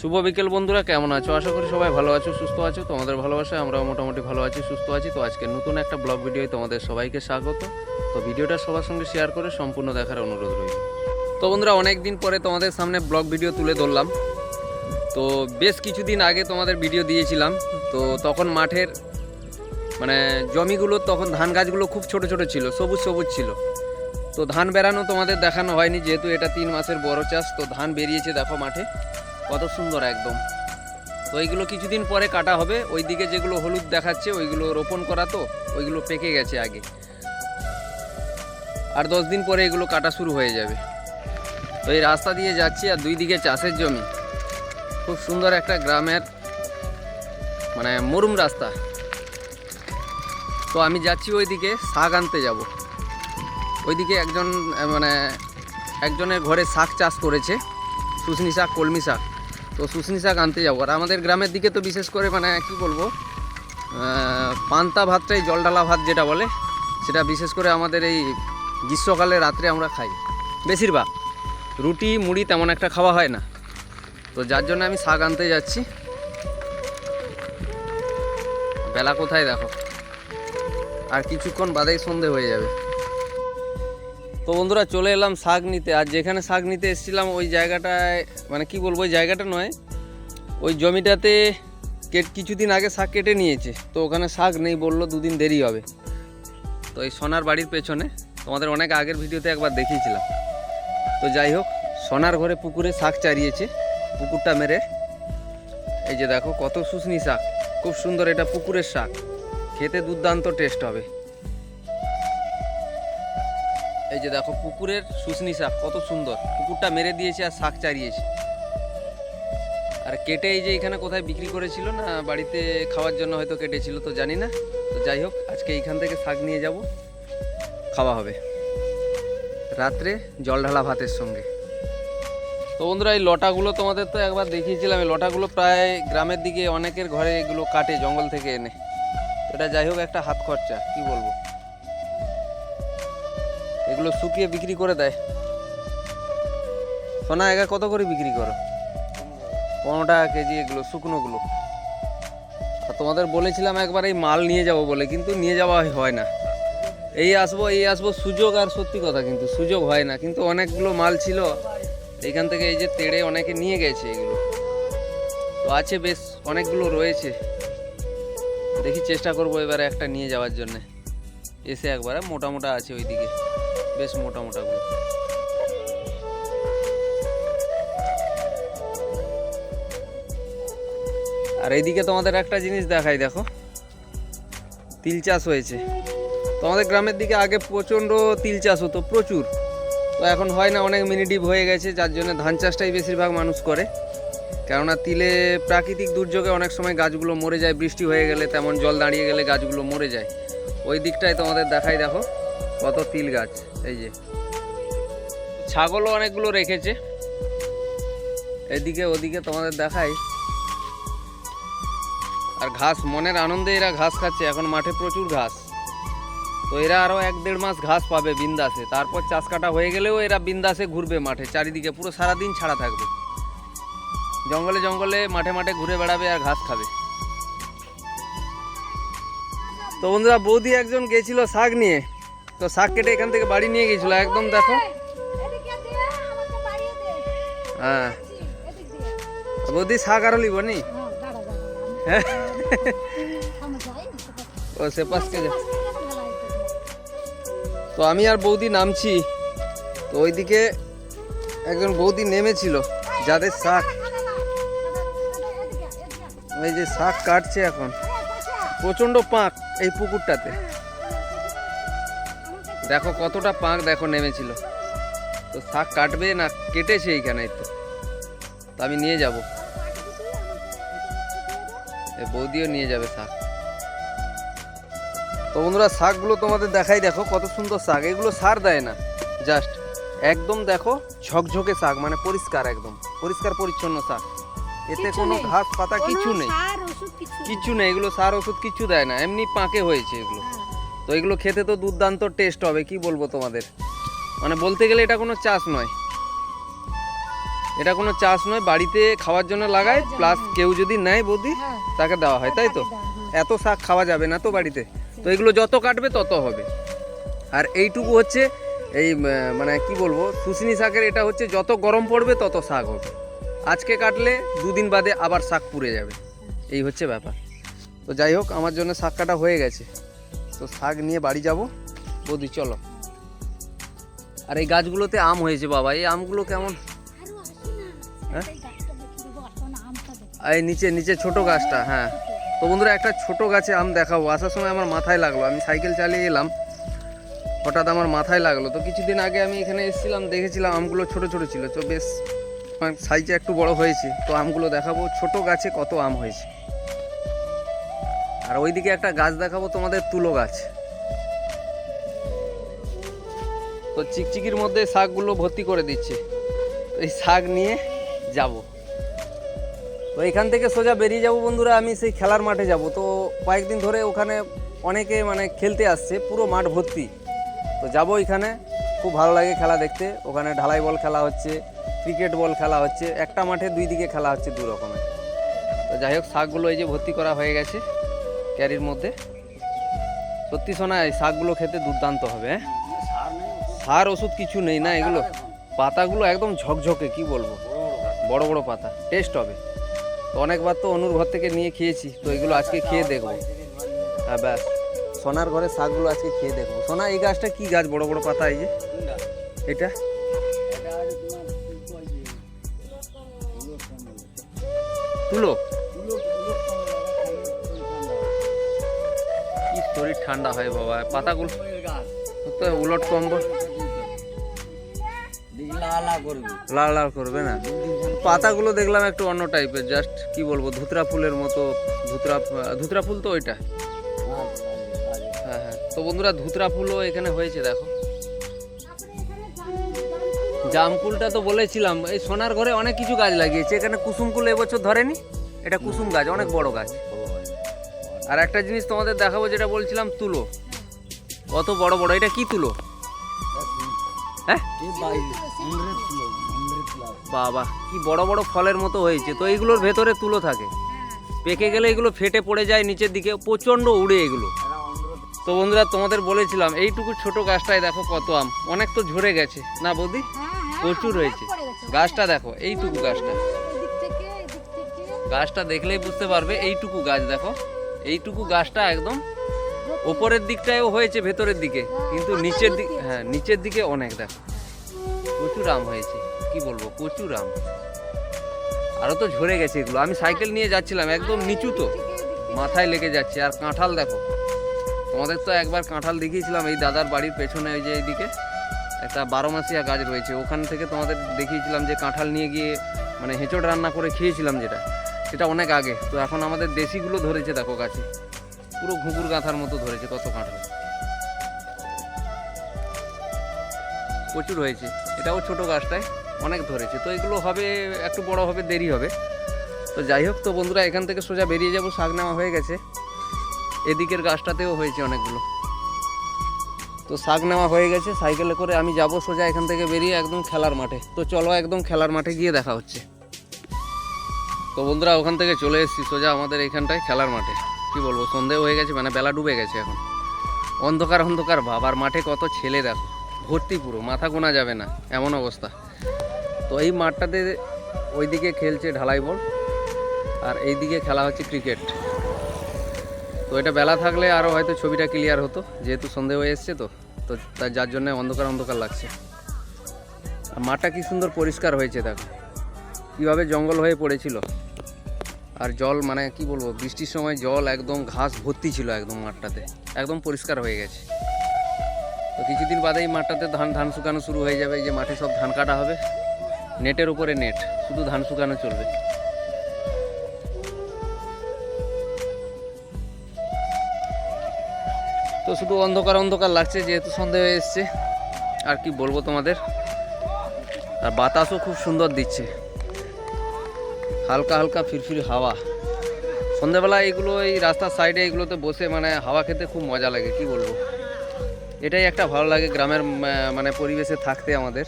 শুভ বিকেল বন্ধুরা, কেমন আছো? আশা করি সবাই ভালো আছো, সুস্থ আছো। তোমাদের ভালোবাসায় আমরাও মোটামুটি ভালো আছি, সুস্থ আছি। তো আজকে নতুন একটা ব্লগ ভিডিও তোমাদের সবাইকে স্বাগত। তো ভিডিওটা সবার সঙ্গে শেয়ার করে সম্পূর্ণ দেখার অনুরোধ রইল। তো বন্ধুরা, অনেক দিন পরে তোমাদের সামনে ব্লগ ভিডিও তুলে ধরলাম। তো বেশ কিছুদিন আগে তোমাদের ভিডিও দিয়েছিলাম, তো তখন মাঠের জমিগুলো, তখন ধান গাছগুলো খুব ছোট ছোট ছিল, সবুজ সবুজ ছিল। তো ধান বেরানো তোমাদের দেখানো হয়নি, যেহেতু এটা 3 মাসের বড় চাষ। তো ধান বেরিয়েছে দেখো মাঠে, কত সুন্দর একদম। তো এইগুলো কিছুদিন পরে কাটা হবে। ওইদিকে যেগুলো হলুদ দেখাচ্ছে ওইগুলো রোপণ করা, তো ওইগুলো পেকে গেছে আগে। আর 10 দিন পরে এগুলো কাটা শুরু হয়ে যাবে। তো এই রাস্তা দিয়ে যাচ্ছি, আর দুই দিকে চাষের জমি, খুব সুন্দর একটা গ্রামের মরুম রাস্তা। তো আমি যাচ্ছি ওইদিকে শাক আনতে যাব। ওইদিকে একজনের ঘরে শাক চাষ করেছে, শুশনি শাক, কলমি শাক। তো শুশনি শাক আনতে যাবো। আর আমাদের গ্রামের দিকে তো বিশেষ করে কি বলবো, পান্তা ভাতটাই জল ঢালা ভাত যেটা বলে, সেটা বিশেষ করে আমাদের এই গ্রীষ্মকালে রাত্রে আমরা খাই। বেশিরভাগ রুটি মুড়ি তেমন একটা খাওয়া হয় না। তো যার জন্য আমি শাক আনতে যাচ্ছি। বেলা কোথায় দেখো, আর কিছুক্ষণ বাদেই সন্ধে হয়ে যাবে। তো বন্ধুরা, চলে এলাম শাক নিতে। আর যেখানে শাক নিতে এসেছিলাম ওই জায়গাটায় কি বলবো, ওই জায়গাটা নয়, ওই জমিটাতে কিছুদিন আগে শাক কেটে নিয়েছে। তো ওখানে শাক নেই, বললো 2 দিন দেরি হবে। তো এই সোনার বাড়ির পেছনে তোমাদের অনেক আগের ভিডিওতে একবার দেখিয়েছিলাম। তো যাই হোক, সোনার ঘরে পুকুরে শাক চারিয়েছে, পুকুরটা মেরে। এই যে দেখো কত শুশনি শাক, খুব সুন্দর। এটা পুকুরের শাক, খেতে দুর্দান্ত টেস্ট হবে। এই যে দেখো পুকুরের শুশনি শাক, কত সুন্দর। পুকুরটা মেরে দিয়েছে আর শাক চারিয়েছে। আর কেটে এই যে এখানে কোথায় বিক্রি করেছিল না, বাড়িতে খাওয়ার জন্য হয়তো কেটেছিল, তো জানি না। তো যাই হোক, আজকে এইখান থেকে শাক নিয়ে যাব, খাওয়া হবে রাত্রে জল ঢালা ভাতের সঙ্গে। তো বন্ধুরা, এই লটাগুলো তোমাদের তো একবার দেখিয়েছিলাম। এই লটাগুলো প্রায় গ্রামের দিকে অনেকের ঘরে এগুলো কাটে জঙ্গল থেকে এনে। এটা যাই হোক একটা হাত খরচা, কি বলবো। এগুলো শুকিয়ে বিক্রি করে দেয়। সোনা, এগা কত করে বিক্রি করো? 15 টাকা কেজি এগুলো শুকনোগুলো। আর তোমাদের বলেছিলাম একবার এই মাল নিয়ে যাব বলে, কিন্তু নিয়ে যাওয়া হয় না। এই আসবো সুযোগ, আর সত্যি কথা কিন্তু সুযোগ হয় না। কিন্তু অনেকগুলো মাল ছিল এইখান থেকে, এই যে তেড়ে অনেকে নিয়ে গেছে এগুলো। তো আছে বেশ অনেকগুলো রয়েছে, দেখি চেষ্টা করবো এবারে একটা নিয়ে যাওয়ার জন্যে। এসে একবারে মোটা আছে ওইদিকে, বেশ মোটাগুলো। আর এইদিকে তোমাদের একটা জিনিস দেখাই, দেখো তিল চাষ হয়েছে। তোমাদের গ্রামের দিকে আগে প্রচণ্ড তিল চাষ হতো, প্রচুর। তো এখন হয় না, অনেক মিনিডিপ হয়ে গেছে, যার জন্য ধান চাষটাই বেশিরভাগ মানুষ করে। কেননা তিলে প্রাকৃতিক দুর্যোগে অনেক সময় গাছগুলো মরে যায়, বৃষ্টি হয়ে গেলে, তেমন জল দাঁড়িয়ে গেলে গাছগুলো মরে যায়। ওই দিকটায় তোমাদের দেখাই, দেখো কত তিল গাছ। এই যে ছাগলও অনেকগুলো রেখেছে, এদিকে ওদিকে তোমাদের দেখাই। আর ঘাস, মনের আনন্দে এরা ঘাস খাচ্ছে। এখন মাঠে প্রচুর ঘাস। তো এরা আরও 1-1.5 মাস ঘাস পাবে বিন্দাসে। তারপর চাষ কাটা হয়ে গেলেও এরা বিন্দাসে ঘুরবে মাঠে, চারিদিকে পুরো সারাদিন ছাড়া থাকবে, জঙ্গলে জঙ্গলে মাঠে ঘুরে বেড়াবে আর ঘাস খাবে। তো বন্ধুরা, বৌদি একজন গেছিল শাক নিয়ে, তো শাক কেটে এখান থেকে বাড়ি নিয়ে গেছিল। একদম দেখো, হ্যাঁ বৌদি শাক আরো লিব নি। ও সে পাশকে যা। তো আমি আর বৌদি নামছি। তো ওইদিকে একজন বৌদি নেমেছিল, যাদের শাক, ওই যে শাক কাটছে এখন। প্রচন্ড পাঁক এই পুকুরটাতে, দেখো কতটা পাঁক, দেখো নেমেছিল। তো শাক কাটবে না, কেটেছে এইখানে। তো আমি নিয়ে যাব, এই বৌদিও নিয়ে যাবে শাক। তো বন্ধুরা, শাকগুলো তোমাদের দেখাই, দেখো কত সুন্দর শাক। এগুলো সার দেয় না, জাস্ট একদম দেখো ঝকঝকে শাক, পরিষ্কার, একদম পরিষ্কার পরিচ্ছন্ন শাক। এতে কোনো ঘাস পাতা কিছু নেই, কিচ্ছু নেই। এগুলো সার ওষুধ কিচ্ছু দেয় না, এমনি পাঁকে হয়েছে এগুলো। তো এগুলো খেতে তো দুর্দান্ত টেস্ট হবে, কি বলবো তোমাদের। বলতে গেলে এটা কোনো চাষ নয়। এটা কোনো চাষ নয়, বাড়িতে খাওয়ার জন্য লাগায়, প্লাস কেউ যদি নেয় বৌদি তাকে দেওয়া হয়, তাই তো? এত শাক খাওয়া যাবে না তো বাড়িতে, তো এগুলো যত কাটবে তত হবে। আর এইটুকু হচ্ছে এই মানে কি বলবো, শুশনি শাকের এটা হচ্ছে যত গরম পড়বে তত শাক হবে। আজকে কাটলে দুদিন বাদে আবার শাক পুড়ে যাবে, এই হচ্ছে ব্যাপার। তো যাই হোক, আমার জন্য শাক কাটা হয়ে গেছে, তো শাক নিয়ে বাড়ি যাব। বৌদি চলো। আর এই গাছগুলোতে আম হয়েছে বাবা, এই আমগুলো কেমন? হ্যাঁ, এই নিচে নিচে ছোট গাছটা, হ্যাঁ। তো বন্ধুরা, একটা ছোট গাছে আম দেখাবো। আসার সময় আমার মাথায় লাগলো, আমি সাইকেল চালিয়ে এলাম, হঠাৎ আমার মাথায় লাগলো। তো কিছুদিন আগে আমি এখানে এসেছিলাম, দেখেছিলাম আমগুলো ছোট ছোট ছিল, তো বেশ সাইজে একটু বড় হয়েছে। তো আমগুলো দেখাবো, ছোট গাছে কত আম হয়েছে। আর ওইদিকে একটা গাছ দেখাবো তোমাদের, তুলো গাছ। তো চিকচিকির মধ্যে শাকগুলো ভর্তি করে দিচ্ছে, এই শাক নিয়ে যাব। তো এখান থেকে সোজা বেরিয়ে যাব বন্ধুরা, আমি সেই খেলার মাঠে যাব। তো কয়েকদিন ধরে ওখানে অনেকে মানে খেলতে আসছে, পুরো মাঠ ভর্তি। তো যাব এখানে, খুব ভালো লাগে খেলা দেখতে। ওখানে ঢালাই বল খেলা হচ্ছে, ক্রিকেট বল খেলা হচ্ছে, একটা মাঠে দুই দিকে খেলা হচ্ছে দু রকমের। তো যাই হোক, শাকগুলো এই যে ভর্তি করা হয়ে গেছে ক্যারির মধ্যে। সত্যি শোনা, এই শাকগুলো খেতে দুর্দান্ত হবে। হ্যাঁ, সার ওষুধ কিছু নেই না, এগুলো পাতাগুলো একদম ঝকঝকে, কি বলবো, বড় বড় পাতা, টেস্ট হবে। তো অনেকবার তো অনুর ঘর থেকে নিয়ে খেয়েছি, তো এগুলো আজকে খেয়ে দেখবো। হ্যাঁ ব্যাস, সোনার ঘরে শাকগুলো আজকে খেয়ে দেখবো। সোনা, এই গাছটা কি গাছ, বড় বড় পাতা, এই যে এটা? তুলো। কি শরীর ঠান্ডা হয় বাবা, পাতাগুলো তো উলট কম্বল লাল লাল করবে না। পাতাগুলো দেখলাম একটু অন্য টাইপের, জাস্ট কি বলবো, ধুতরা ফুলের মতো। ধুতরা ফুল তো ওইটা। হ্যাঁ হ্যাঁ। তো বন্ধুরা, ধুতরা ফুলও এখানে হয়েছে, দেখো। জামকুলটা তো বলেছিলাম, এই সোনার ঘরে অনেক কিছু গাছ লাগিয়েছে। এখানে কুসুম কুল এবছর ধরেনি, এটা কুসুম গাছ, অনেক বড় গাছ। আর একটা জিনিস তোমাদের দেখাবো, যেটা বলছিলাম, তুলো। কত বড় বড়, এটা কি তুলো? হ্যাঁ বাবা, কি বড় বড় ফলের মতো হয়েছে। তো এইগুলোর ভেতরে তুলো থাকে, পেকে গেলে এগুলো ফেটে পড়ে যায় নিচের দিকে, প্রচণ্ড উড়ে এগুলো। তো বন্ধুরা, তোমাদের বলেছিলাম এইটুকু ছোট গাছটায় দেখো কত আম, অনেক তো ঝরে গেছে না বৌদি? প্রচুর হয়েছে। গাছটা দেখো, এইটুকু গাছটা, গাছটা দেখলেই বুঝতে পারবে। এইটুকু গাছ দেখো, এইটুকু গাছটা একদম ওপরের দিকটায়ও হয়েছে, ভেতরের দিকে, কিন্তু নিচের দিকে, হ্যাঁ নিচের দিকে অনেক, দেখো প্রচুর আম হয়েছে, কি বলবো, প্রচুর আম। আরো তো ঝরে গেছে এগুলো। আমি সাইকেল নিয়ে যাচ্ছিলাম, একদম নিচু তো, মাথায় লেগে যাচ্ছে। আর কাঁঠাল দেখো, তোমাদের তো একবার কাঁঠাল দেখিয়েছিলাম, এই দাদার বাড়ির পেছনে, ওই যে এইদিকে একটা 12 মাসিয়া গাছ রয়েছে, ওখান থেকে তোমাদের দেখিয়েছিলাম যে কাঁঠাল নিয়ে গিয়ে মানে হেঁচড় রান্না করে খেয়েছিলাম, সেটা অনেক আগে। তো এখন আমাদের দেশিগুলো ধরেছে, দেখো গাছে পুরো ঘুঘুর গাঁথার মতো ধরেছে, কত কাঁঠাল, প্রচুর হয়েছে। এটাও ছোট গাছটায় অনেক ধরেছে। তো এগুলো হবে, একটু বড় হবে, দেরি হবে। তো যাই হোক, তো বন্ধুরা, এখান থেকে সোজা বেরিয়ে যাব। শাক নেওয়া হয়ে গেছে, এদিকের গাছটাতেও হয়েছে অনেকগুলো। তো শাক নেওয়া হয়ে গেছে, সাইকেলে করে আমি যাব সোজা এখান থেকে বেরিয়ে একদম খেলার মাঠে। তো চলো, একদম খেলার মাঠে গিয়ে দেখা হচ্ছে। তো বন্ধুরা, ওখান থেকে চলে এসেছি সোজা আমাদের এইখানটায় খেলার মাঠে। কি বলবো, সন্ধে হয়ে গেছে, মানে বেলা ডুবে গেছে এখন, অন্ধকার অন্ধকার ভাব। আর মাঠে কত ছেলে দেখো, ভর্তি, পুরো মাথা গোনা যাবে না এমন অবস্থা। তো এই মাঠটাতে ওইদিকে খেলছে ঢালাই বল, আর এইদিকে খেলা হচ্ছে ক্রিকেট। তো এটা বেলা থাকলে আরও হয়তো ছবিটা ক্লিয়ার হতো, যেহেতু সন্ধে হয়ে এসছে। তো তার যার জন্য অন্ধকার অন্ধকার লাগছে। আর মাঠটা কি সুন্দর পরিষ্কার হয়েছে, দেখো কীভাবে জঙ্গল হয়ে পড়েছিল। আর জল, মানে কি বলবো, বৃষ্টির সময় জল একদম, ঘাস ভর্তি ছিল একদম মাঠটাতে, একদম পরিষ্কার হয়ে গেছে। তো কিছুদিন বাদেই মাঠটাতে ধান শুকানো শুরু হয়ে যাবে। এই যে মাঠে সব ধান কাটা হবে, নেটের উপরে নেট, শুধু ধান শুকানো চলবে। তো শুধু অন্ধকার অন্ধকার লাগছে, যেহেতু সন্ধে হয়ে এসছে। আর কি বলবো তোমাদের, আর বাতাসও খুব সুন্দর দিচ্ছে, হালকা হালকা ফিরফির হাওয়া। সন্ধ্যাবেলা এইগুলো, এই রাস্তার সাইডে এইগুলোতে বসে মানে হাওয়া খেতে খুব মজা লাগে, কি বলবো। এটাই একটা ভালো লাগে গ্রামের মানে পরিবেশে থাকতে আমাদের।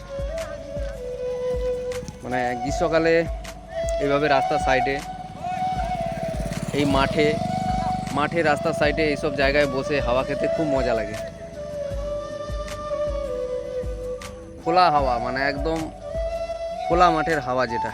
মানে গ্রীষ্মকালে এইভাবে রাস্তার সাইডে, এই মাঠে রাস্তার সাইডে এইসব জায়গায় বসে হাওয়া খেতে খুব মজা লাগে। খোলা হাওয়া, মানে একদম খোলা মাঠের হাওয়া যেটা।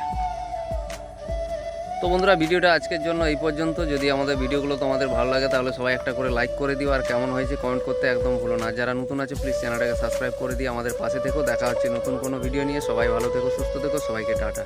তো বন্ধুরা, ভিডিওটা আজকের জন্য এই পর্যন্ত। যদি আমাদের ভিডিওগুলো তোমাদের ভালো লাগে তাহলে সবাই একটা করে লাইক করে দিও, আর কেমন হয়েছে কমেন্ট করতে একদম ভুলো না। যারা নতুন আছে প্লিজ চ্যানেলটাকে সাবস্ক্রাইব করে দিয়ে আমাদের পাশে থেকো। দেখা হচ্ছে নতুন কোনো ভিডিও নিয়ে। সবাই ভালো থেকো, সুস্থ থেকো, সবাইকে টাটা।